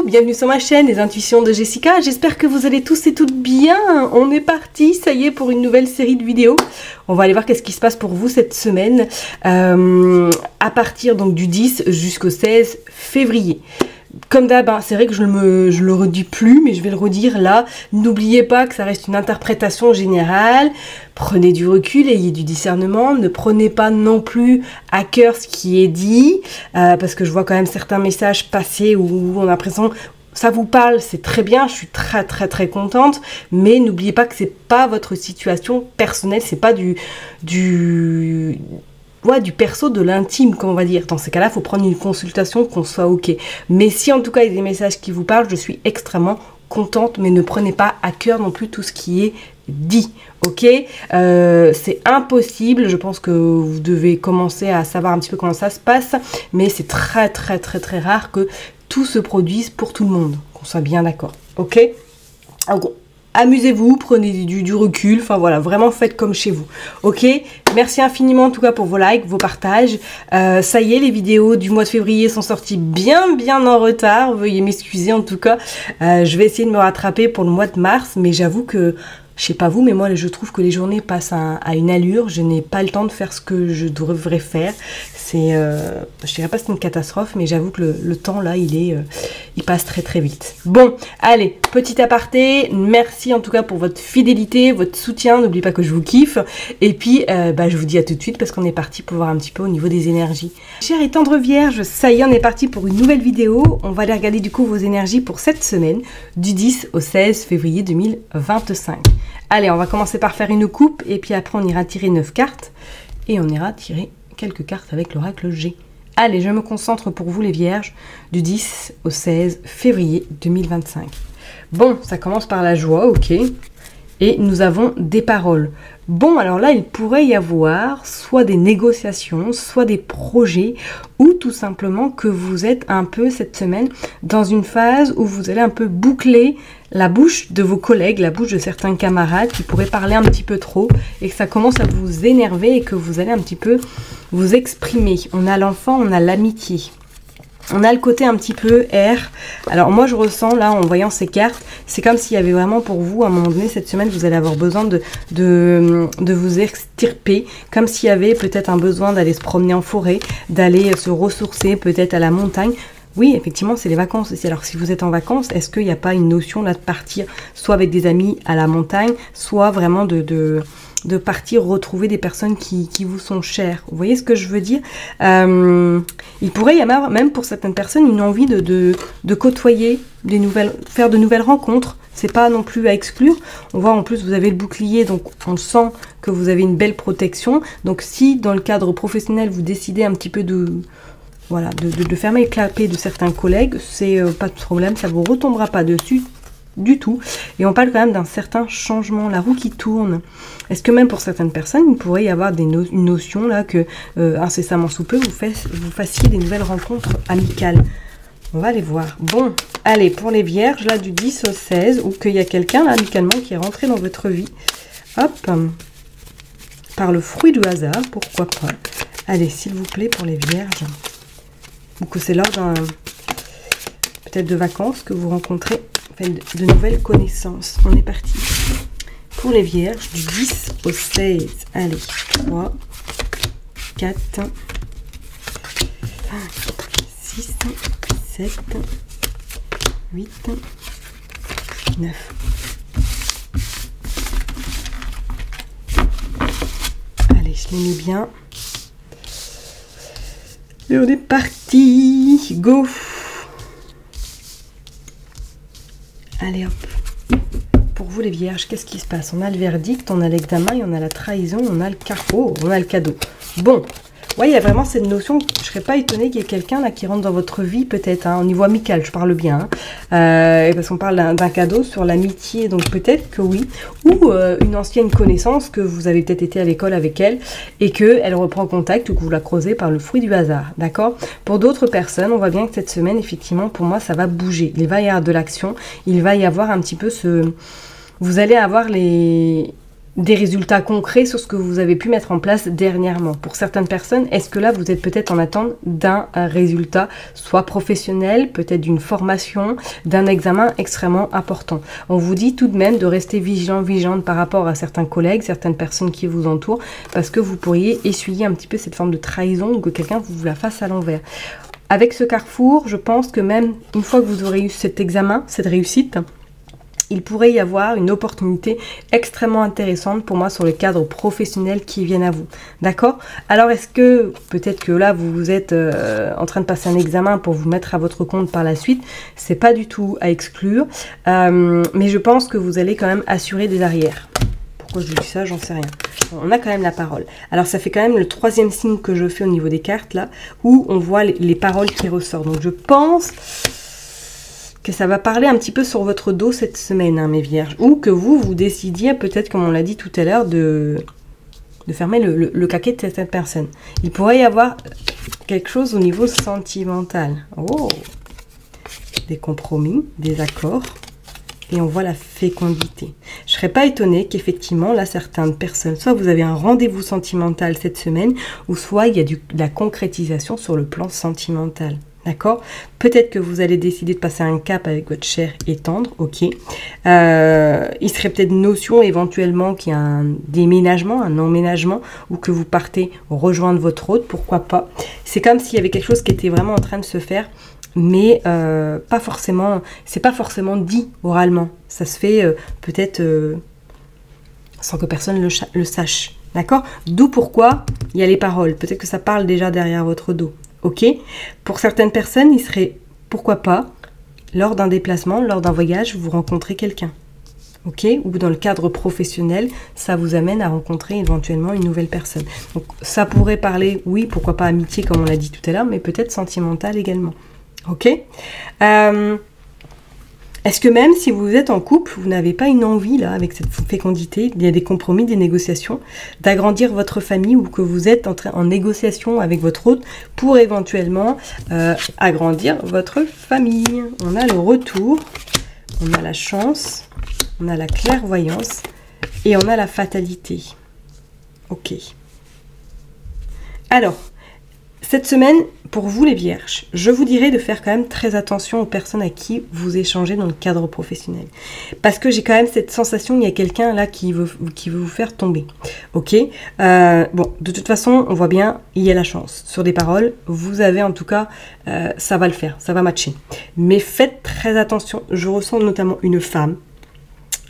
bienvenue sur ma chaîne Les Intuitions de Jessica. J'espère que vous allez tous et toutes bien. On est parti, ça y est, pour une nouvelle série de vidéos. On va aller voir qu'est-ce qui se passe pour vous cette semaine, à partir donc du 10 jusqu'au 16 février. Comme d'hab, hein, c'est vrai que je le redis plus, mais je vais le redire là. N'oubliez pas que ça reste une interprétation générale. Prenez du recul, ayez du discernement. Ne prenez pas non plus à cœur ce qui est dit, parce que je vois quand même certains messages passer où on a l'impression... Ça vous parle, c'est très bien, je suis très contente, mais n'oubliez pas que c'est pas votre situation personnelle, c'est pas du perso, de l'intime, comme on va dire. Dans ces cas-là, il faut prendre une consultation, qu'on soit ok. Mais si en tout cas il y a des messages qui vous parlent, je suis extrêmement contente, mais ne prenez pas à cœur non plus tout ce qui est dit, ok? C'est impossible, je pense que vous devez commencer à savoir un petit peu comment ça se passe, mais c'est très rare que tout se produise pour tout le monde, qu'on soit bien d'accord, ok? Alors, amusez-vous, prenez du recul, enfin voilà, vraiment faites comme chez vous, ok? Merci infiniment en tout cas pour vos likes, vos partages. Ça y est, les vidéos du mois de février sont sorties bien en retard, veuillez m'excuser en tout cas. Je vais essayer de me rattraper pour le mois de mars, mais j'avoue que, je sais pas vous, mais moi je trouve que les journées passent à une allure, je n'ai pas le temps de faire ce que je devrais faire. C'est, je dirais pas que c'est une catastrophe, mais j'avoue que le temps là, il passe très vite. Bon, allez, petit aparté, merci en tout cas pour votre fidélité, votre soutien, n'oubliez pas que je vous kiffe. Et puis, je vous dis à tout de suite parce qu'on est parti pour voir un petit peu au niveau des énergies. Chère et tendre vierge, ça y est, on est parti pour une nouvelle vidéo. On va aller regarder du coup vos énergies pour cette semaine, du 10 au 16 février 2025. Allez, on va commencer par faire une coupe et puis après on ira tirer 9 cartes et on ira tirer quelques cartes avec l'oracle G. Allez, je me concentre pour vous les vierges du 10 au 16 février 2025. Bon, ça commence par la joie, ok. Et nous avons des paroles. Bon, alors là, il pourrait y avoir soit des négociations, soit des projets, ou tout simplement que vous êtes un peu cette semaine dans une phase où vous allez un peu boucler la bouche de vos collègues, la bouche de certains camarades qui pourraient parler un petit peu trop et que ça commence à vous énerver et que vous allez un petit peu vous exprimer. On a l'enfant, on a l'amitié. On a le côté un petit peu air. Alors moi je ressens là en voyant ces cartes, c'est comme s'il y avait vraiment pour vous à un moment donné cette semaine, vous allez avoir besoin de vous extirper, comme s'il y avait peut-être un besoin d'aller se promener en forêt, d'aller se ressourcer peut-être à la montagne. Oui, effectivement, c'est les vacances aussi. Alors, si vous êtes en vacances, est-ce qu'il n'y a pas une notion là de partir soit avec des amis à la montagne, soit vraiment de partir retrouver des personnes qui vous sont chères? Vous voyez ce que je veux dire? Il pourrait y avoir, même pour certaines personnes, une envie de côtoyer faire de nouvelles rencontres. C'est pas non plus à exclure. On voit en plus, vous avez le bouclier, donc on sent que vous avez une belle protection. Donc, si dans le cadre professionnel, vous décidez un petit peu de fermer le clapet de certains collègues, c'est pas de problème, ça vous retombera pas dessus du tout. Et on parle quand même d'un certain changement, la roue qui tourne. Est-ce que même pour certaines personnes, il pourrait y avoir une notion là que incessamment sous peu, vous fassiez des nouvelles rencontres amicales? On va aller voir. Bon, allez, pour les vierges, là du 10 au 16, ou qu'il y a quelqu'un là amicalement qui est rentré dans votre vie. Hop, par le fruit du hasard, pourquoi pas. Allez, s'il vous plaît, pour les vierges. Ou que c'est lors peut-être de vacances que vous rencontrez de nouvelles connaissances. On est parti. Pour les vierges, du 10 au 16. Allez, 3, 4, 5, 6, 7, 8, 9. Allez, je les mets bien. Et on est parti. Go. Allez hop. Pour vous les vierges, qu'est-ce qui se passe? On a le verdict, on a l'examen, et on a la trahison, on a le carreau, on a le cadeau. Bon. Ouais, il y a vraiment cette notion, je serais pas étonnée qu'il y ait quelqu'un là qui rentre dans votre vie, peut-être, hein, au niveau amical, je parle bien, parce qu'on parle d'un cadeau sur l'amitié, donc peut-être que oui, ou une ancienne connaissance que vous avez peut-être été à l'école avec elle, et qu'elle reprend contact, ou que vous la creusez par le fruit du hasard, d'accord? Pour d'autres personnes, on voit bien que cette semaine, effectivement, pour moi, ça va bouger, il va y avoir de l'action, il va y avoir un petit peu vous allez avoir des résultats concrets sur ce que vous avez pu mettre en place dernièrement. Pour certaines personnes, est-ce que là, vous êtes peut-être en attente d'un résultat, soit professionnel, peut-être d'une formation, d'un examen extrêmement important. On vous dit tout de même de rester vigilant, vigilante par rapport à certains collègues, certaines personnes qui vous entourent, parce que vous pourriez essuyer un petit peu cette forme de trahison ou que quelqu'un vous la fasse à l'envers. Avec ce carrefour, je pense que même une fois que vous aurez eu cet examen, cette réussite, il pourrait y avoir une opportunité extrêmement intéressante pour moi sur le cadre professionnel qui vient à vous. D'accord? Alors est-ce que, peut-être que là vous êtes en train de passer un examen pour vous mettre à votre compte par la suite, c'est pas du tout à exclure, mais je pense que vous allez quand même assurer des arrières. Pourquoi je dis ça, j'en sais rien. On a quand même la parole. Alors ça fait quand même le 3e signe que je fais au niveau des cartes là, où on voit les paroles qui ressortent. Donc je pense que ça va parler un petit peu sur votre dos cette semaine, hein, mes vierges. Ou que vous décidiez, peut-être comme on l'a dit tout à l'heure, de fermer le caquet de certaines personnes. Il pourrait y avoir quelque chose au niveau sentimental. Oh, des compromis, des accords. Et on voit la fécondité. Je ne serais pas étonnée qu'effectivement, là, certaines personnes, soit vous avez un rendez-vous sentimental cette semaine, ou soit il y a de la concrétisation sur le plan sentimental. D'accord? Peut-être que vous allez décider de passer un cap avec votre cher et tendre, ok. Il serait peut-être notion éventuellement qu'il y a un déménagement, un emménagement, ou que vous partez rejoindre votre hôte, pourquoi pas. C'est comme s'il y avait quelque chose qui était vraiment en train de se faire, mais pas forcément, c'est pas forcément dit oralement. Ça se fait peut-être sans que personne le sache. D'accord? D'où pourquoi il y a les paroles. Peut-être que ça parle déjà derrière votre dos. Ok? Pour certaines personnes, il serait, pourquoi pas, lors d'un déplacement, lors d'un voyage, vous rencontrez quelqu'un. Ok? Ou dans le cadre professionnel, ça vous amène à rencontrer éventuellement une nouvelle personne. Donc ça pourrait parler, oui, pourquoi pas amitié comme on l'a dit tout à l'heure, mais peut-être sentimental également. Ok? Est-ce que même si vous êtes en couple, vous n'avez pas une envie, là, avec cette fécondité, il y a des compromis, des négociations, d'agrandir votre famille ou que vous êtes en négociation avec votre hôte pour éventuellement agrandir votre famille? On a le retour, on a la chance, on a la clairvoyance et on a la fatalité. Ok. Alors, cette semaine, pour vous les vierges, je vous dirais de faire quand même très attention aux personnes à qui vous échangez dans le cadre professionnel. Parce que j'ai quand même cette sensation, il y a quelqu'un là qui veut vous faire tomber. Ok, bon, de toute façon, on voit bien, il y a la chance. Sur des paroles, vous avez en tout cas, ça va le faire, ça va matcher. Mais faites très attention, je ressens notamment une femme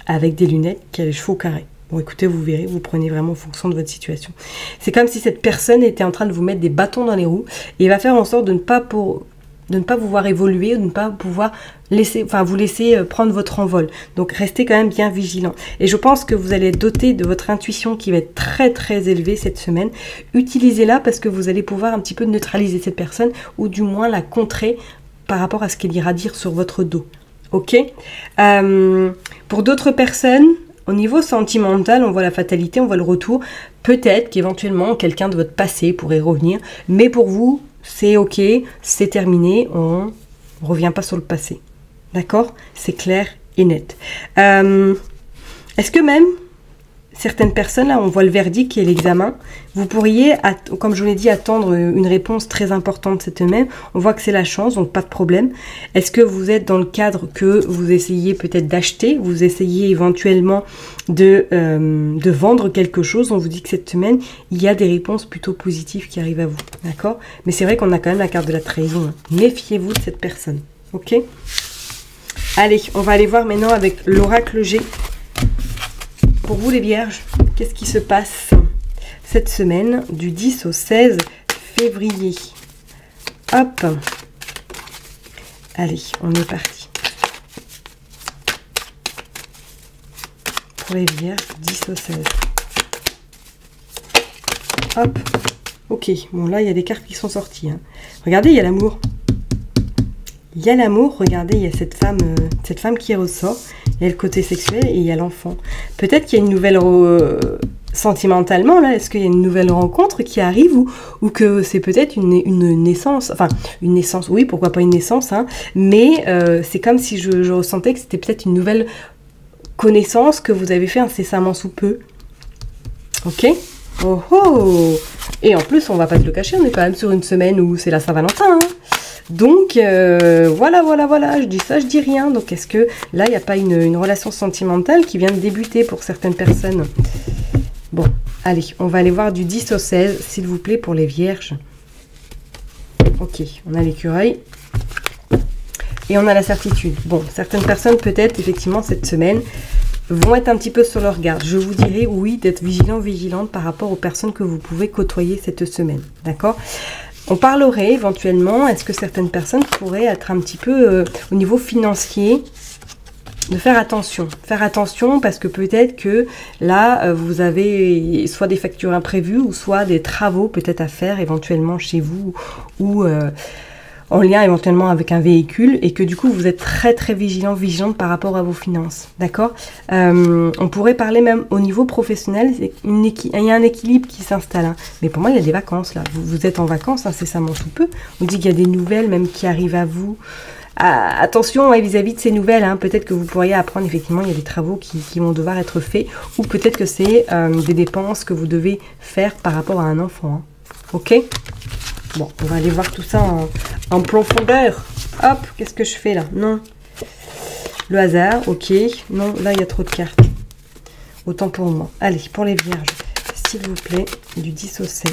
avec des lunettes qui a les cheveux au carré. Bon, écoutez, vous verrez, vous prenez vraiment en fonction de votre situation. C'est comme si cette personne était en train de vous mettre des bâtons dans les roues et il va faire en sorte de ne pas vous voir évoluer, de ne pas pouvoir vous laisser prendre votre envol. Donc, restez quand même bien vigilant. Et je pense que vous allez être doté de votre intuition qui va être très, très élevée cette semaine. Utilisez-la parce que vous allez pouvoir un petit peu neutraliser cette personne ou du moins la contrer par rapport à ce qu'elle ira dire sur votre dos. Ok? Pour d'autres personnes, au niveau sentimental, on voit la fatalité, on voit le retour. Peut-être qu'éventuellement, quelqu'un de votre passé pourrait revenir. Mais pour vous, c'est ok, c'est terminé. On ne revient pas sur le passé. D'accord? C'est clair et net. Est-ce que même, certaines personnes, là, on voit le verdict qui est l'examen. Vous pourriez, comme je vous l'ai dit, attendre une réponse très importante cette semaine. On voit que c'est la chance, donc pas de problème. Est-ce que vous êtes dans le cadre que vous essayez peut-être d'acheter, vous essayez éventuellement de vendre quelque chose? On vous dit que cette semaine, il y a des réponses plutôt positives qui arrivent à vous. D'accord? Mais c'est vrai qu'on a quand même la carte de la trahison. Hein. Méfiez-vous de cette personne. Ok? Allez, on va aller voir maintenant avec l'oracle G. Pour vous les vierges, qu'est-ce qui se passe cette semaine du 10 au 16 février? Hop. Allez, on est parti. Pour les vierges, 10 au 16. Hop. Ok, bon là, il y a des cartes qui sont sorties. Hein. Regardez, il y a l'amour. Il y a l'amour, regardez, il y a cette femme qui ressort. Il y a le côté sexuel et il y a l'enfant. Peut-être qu'il y a une nouvelle... sentimentalement, là, est-ce qu'il y a une nouvelle rencontre qui arrive ou que c'est peut-être une naissance? Enfin, une naissance, oui, pourquoi pas une naissance, hein, mais c'est comme si je ressentais que c'était peut-être une nouvelle connaissance que vous avez fait incessamment sous peu. Ok. Oh oh. Et en plus, on va pas se le cacher, on est quand même sur une semaine où c'est la Saint-Valentin. Hein. Donc, voilà, je dis ça, je dis rien. Donc, est-ce que là, il n'y a pas une relation sentimentale qui vient de débuter pour certaines personnes? Bon, allez, on va aller voir du 10 au 16, s'il vous plaît, pour les vierges. Ok, on a l'écureuil. Et on a la certitude. Bon, certaines personnes, peut-être, effectivement, cette semaine, vont être un petit peu sur leur garde. Je vous dirais, oui, d'être vigilante par rapport aux personnes que vous pouvez côtoyer cette semaine. D'accord? On parlerait éventuellement, est-ce que certaines personnes pourraient être un petit peu au niveau financier, de faire attention. Faire attention parce que peut-être que là, vous avez soit des factures imprévues ou soit des travaux peut-être à faire éventuellement chez vous ou en lien éventuellement avec un véhicule et que du coup vous êtes très vigilante par rapport à vos finances, d'accord? On pourrait parler même au niveau professionnel, il y a un équilibre qui s'installe, hein. Mais pour moi il y a des vacances là, vous êtes en vacances incessamment sous peu, on dit qu'il y a des nouvelles même qui arrivent à vous. Attention vis-à-vis de ces nouvelles, hein. Peut-être que vous pourriez apprendre effectivement il y a des travaux qui vont devoir être faits ou peut-être que c'est des dépenses que vous devez faire par rapport à un enfant, hein. Ok? Bon, on va aller voir tout ça en profondeur. Hop, qu'est-ce que je fais là? Non. Le hasard, ok. Non, là, il y a trop de cartes. Autant pour moi. Allez, pour les vierges, s'il vous plaît, du 10 au 16.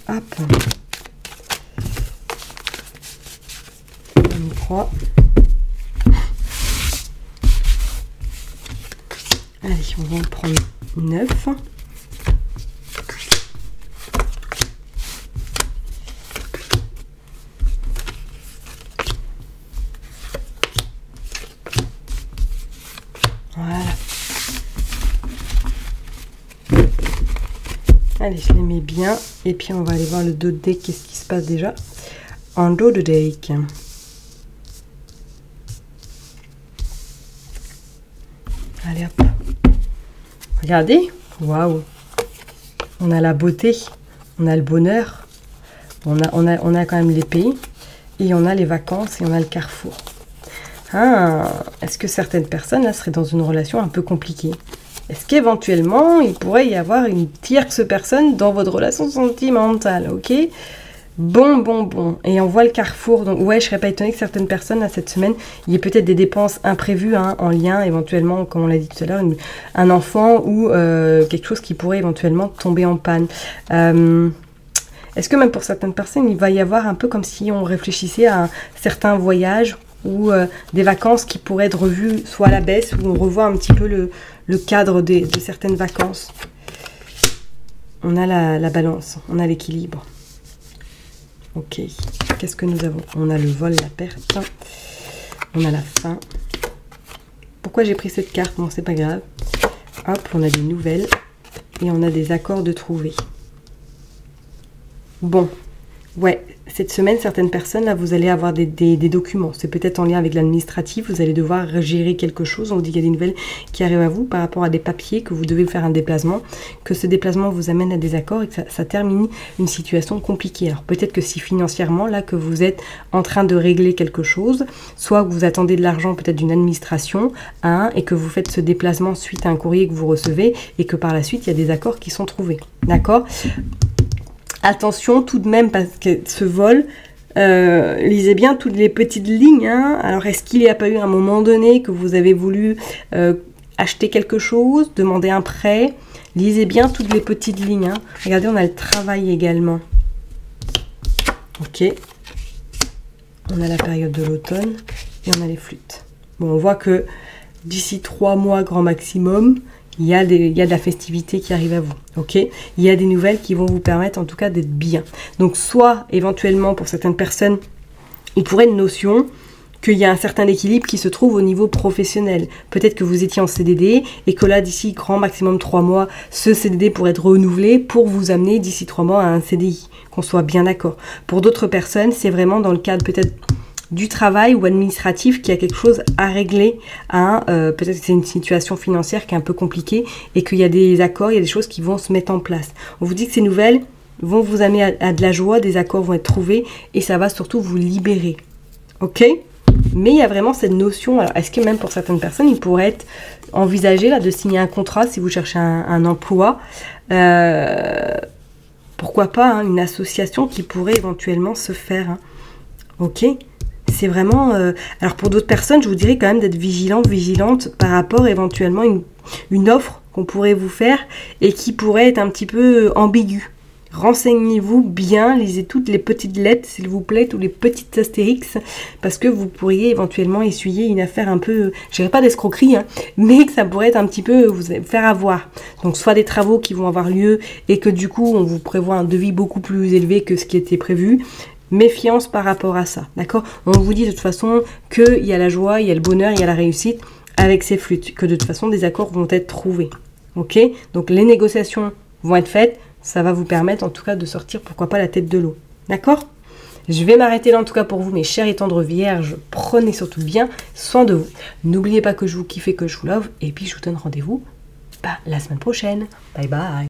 Hop. On y croit. Allez, on va en prendre 9. Allez, je les mets bien. Et puis, on va aller voir le dos de deck. Qu'est-ce qui se passe déjà en dos de deck? Allez, hop. Regardez. Waouh. On a la beauté. On a le bonheur. On a quand même l'épée. Et on a les vacances. Et on a le carrefour. Ah, est-ce que certaines personnes, là, seraient dans une relation un peu compliquée? Est-ce qu'éventuellement, il pourrait y avoir une tierce personne dans votre relation sentimentale, ok? Bon. Et on voit le carrefour. Donc, ouais, je serais pas étonnée que certaines personnes, là, cette semaine, il y ait peut-être des dépenses imprévues, hein, en lien, éventuellement, comme on l'a dit tout à l'heure, un enfant ou quelque chose qui pourrait éventuellement tomber en panne. Est-ce que même pour certaines personnes, il va y avoir un peu comme si on réfléchissait à un certain voyage ou des vacances qui pourraient être revues soit à la baisse, où on revoit un petit peu le cadre de certaines vacances. On a la balance, on a l'équilibre. Ok, qu'est-ce que nous avons? On a le vol, la perte, on a la fin. Pourquoi j'ai pris cette carte? Bon, c'est pas grave. Hop, on a des nouvelles et on a des accords de trouver. Bon, ouais, cette semaine, certaines personnes, là, vous allez avoir des documents. C'est peut-être en lien avec l'administratif. Vous allez devoir gérer quelque chose. On vous dit qu'il y a des nouvelles qui arrivent à vous par rapport à des papiers, que vous devez faire un déplacement, que ce déplacement vous amène à des accords et que ça termine une situation compliquée. Alors peut-être que si financièrement, là, que vous êtes en train de régler quelque chose, soit que vous attendez de l'argent peut-être d'une administration, hein, et que vous faites ce déplacement suite à un courrier que vous recevez et que par la suite, il y a des accords qui sont trouvés. D'accord ? Attention tout de même parce que ce vol, lisez bien toutes les petites lignes. Hein. Alors est-ce qu'il n'y a pas eu un moment donné que vous avez voulu acheter quelque chose, demander un prêt? Lisez bien toutes les petites lignes. Hein. Regardez, on a le travail également. Ok. On a la période de l'automne et on a les flûtes. Bon, on voit que d'ici 3 mois grand maximum, il y a de la festivité qui arrive à vous, ok? Il y a des nouvelles qui vont vous permettre en tout cas d'être bien. Donc soit éventuellement pour certaines personnes, il pourrait être une notion qu'il y a un certain équilibre qui se trouve au niveau professionnel. Peut-être que vous étiez en CDD et que là d'ici grand maximum 3 mois, ce CDD pourrait être renouvelé pour vous amener d'ici 3 mois à un CDI, qu'on soit bien d'accord. Pour d'autres personnes, c'est vraiment dans le cadre peut-être du travail ou administratif qui a quelque chose à régler, hein, peut-être que c'est une situation financière qui est un peu compliquée et qu'il y a des accords, il y a des choses qui vont se mettre en place. On vous dit que ces nouvelles vont vous amener à de la joie, des accords vont être trouvés et ça va surtout vous libérer. Ok ? Mais il y a vraiment cette notion, alors est-ce que même pour certaines personnes, il pourrait être envisagé là, de signer un contrat si vous cherchez un emploi, pourquoi pas hein, une association qui pourrait éventuellement se faire, hein. Ok, c'est vraiment... Alors pour d'autres personnes, je vous dirais quand même d'être vigilante par rapport éventuellement à une offre qu'on pourrait vous faire et qui pourrait être un petit peu ambiguë. Renseignez-vous bien, lisez toutes les petites lettres, s'il vous plaît, tous les petits astérix, parce que vous pourriez éventuellement essuyer une affaire un peu, je dirais pas d'escroquerie, hein, mais que ça pourrait être un petit peu vous faire avoir. Donc soit des travaux qui vont avoir lieu et que du coup on vous prévoit un devis beaucoup plus élevé que ce qui était prévu. Méfiance par rapport à ça, d'accord? On vous dit de toute façon qu'il y a la joie, il y a le bonheur, il y a la réussite avec ces flûtes, que de toute façon des accords vont être trouvés, ok? Donc les négociations vont être faites. Ça va vous permettre en tout cas de sortir, pourquoi pas, la tête de l'eau. D'accord? Je vais m'arrêter là en tout cas pour vous, mes chers et tendres vierges. Prenez surtout bien soin de vous. N'oubliez pas que je vous kiffe et que je vous love. Et puis je vous donne rendez-vous la semaine prochaine. Bye bye.